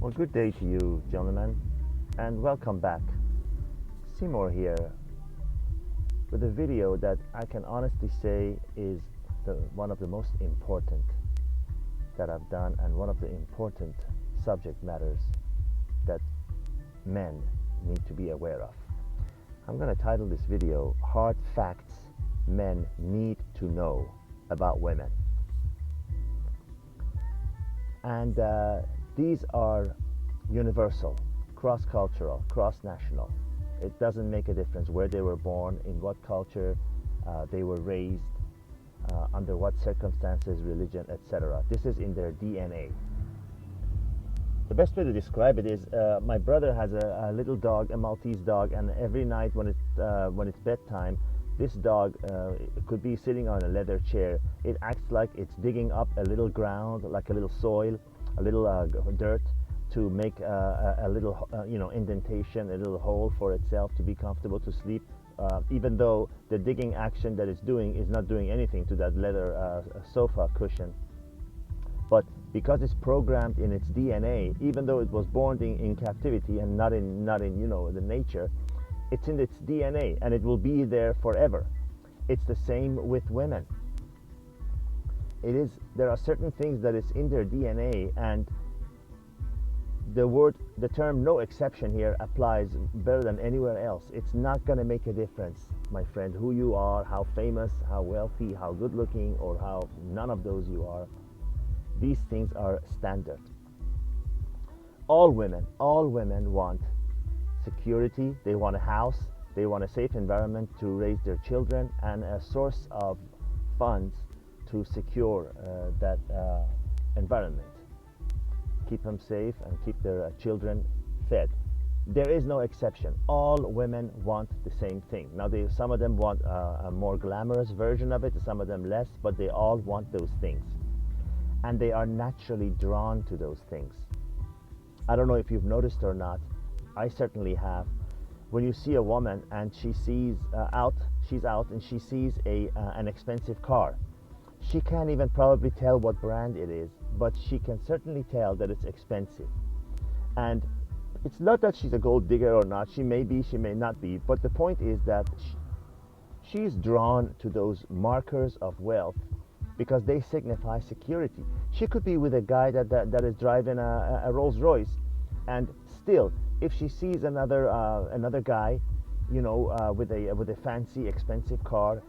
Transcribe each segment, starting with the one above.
Well, good day to you, gentlemen, and welcome back. Seymour here with a video that I can honestly say is one of the most important that I've done and one of the important subject matters that men need to be aware of. I'm going to title this video Hard Facts Men Need to Know About Women. And these are universal, cross-cultural, cross-national. It doesn't make a difference where they were born, in what culture they were raised, under what circumstances, religion, etc. This is in their DNA. The best way to describe it is my brother has a little dog, a Maltese dog, and every night when it's bedtime, this dog could be sitting on a leather chair. It acts like it's digging up a little ground, like a little soil, a little dirt, to make a little indentation, a little hole for itself to be comfortable to sleep, even though the digging action that it's doing is not doing anything to that leather sofa cushion. But because it's programmed in its DNA, even though it was born in captivity and not in the nature, it's in its DNA and it will be there forever. It's the same with women. There are certain things that is in their DNA, and the term no exception here applies better than anywhere else. It's not going to make a difference, my friend, who you are, how famous, how wealthy, how good looking, or how none of those you are. These things are standard. All women want security. They want a house, they want a safe environment to raise their children, and a source of funds to secure that environment, keep them safe and keep their children fed. There is no exception. All women want the same thing. Now some of them want a more glamorous version of it, some of them less, but they all want those things, and they are naturally drawn to those things. I don't know if you've noticed or not. I certainly have. When you see a woman and she's out and she sees an expensive car, she can't even probably tell what brand it is, but she can certainly tell that it's expensive. And it's not that she's a gold digger or not. She may be, she may not be, but the point is that she's drawn to those markers of wealth because they signify security. She could be with a guy that is driving a Rolls Royce, and still, if she sees another guy, with a fancy, expensive car,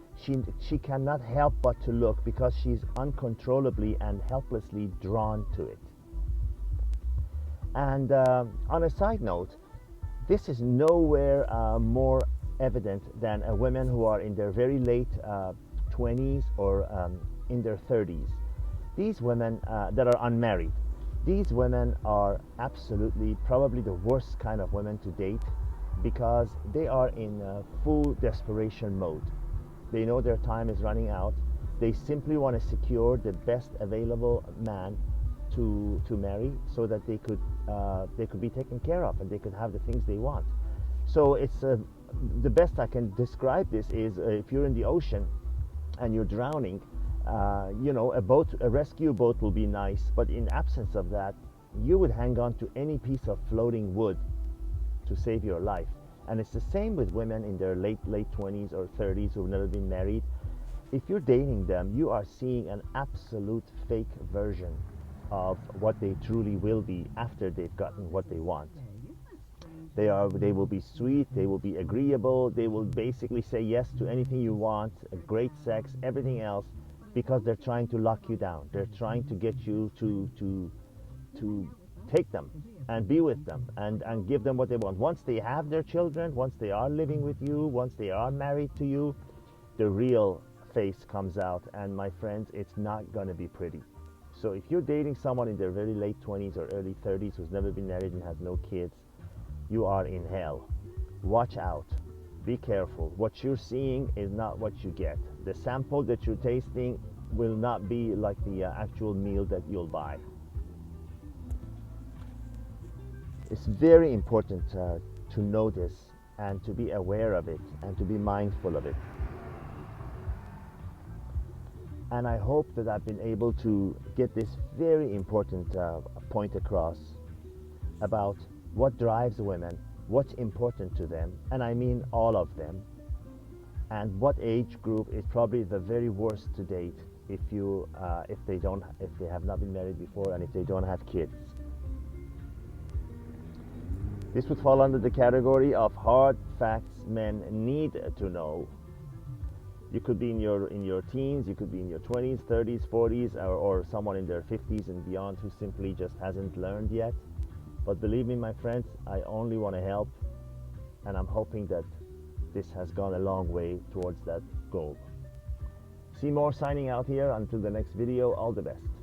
she cannot help but to look, because she's uncontrollably and helplessly drawn to it. And on a side note, this is nowhere more evident than women who are in their very late 20s or in their 30s. These women that are unmarried, these women are absolutely probably the worst kind of women to date, because they are in full desperation mode. They know their time is running out. They simply want to secure the best available man to marry, so that they could be taken care of and they could have the things they want. So it's the best I can describe this is if you're in the ocean and you're drowning, a rescue boat will be nice, but in absence of that, you would hang on to any piece of floating wood to save your life. And it's the same with women in their late 20s or 30s who've never been married. If you're dating them, you are seeing an absolute fake version of what they truly will be after they've gotten what they want. They will be sweet, they will be agreeable, they will basically say yes to anything you want, great sex, everything else, because they're trying to lock you down. They're trying to get you to take them and be with them and give them what they want. Once they have their children, once they are living with you, once they are married to you, the real face comes out, and my friends, it's not going to be pretty. So if you're dating someone in their very late 20s or early 30s who's never been married and has no kids, you are in hell. Watch out. Be careful. What you're seeing is not what you get. The sample that you're tasting will not be like the actual meal that you'll buy. It's very important to know this and to be aware of it and to be mindful of it. And I hope that I've been able to get this very important point across. about what drives women, what's important to them, and I mean all of them, and what age group is probably the very worst to date if they have not been married before and if they don't have kids. This would fall under the category of hard facts men need to know. You could be in your teens, you could be in your 20s, 30s, 40s, or someone in their 50s and beyond who simply just hasn't learned yet. But believe me, my friends, I only want to help, and I'm hoping that this has gone a long way towards that goal. Seymour signing out here. Until the next video, all the best.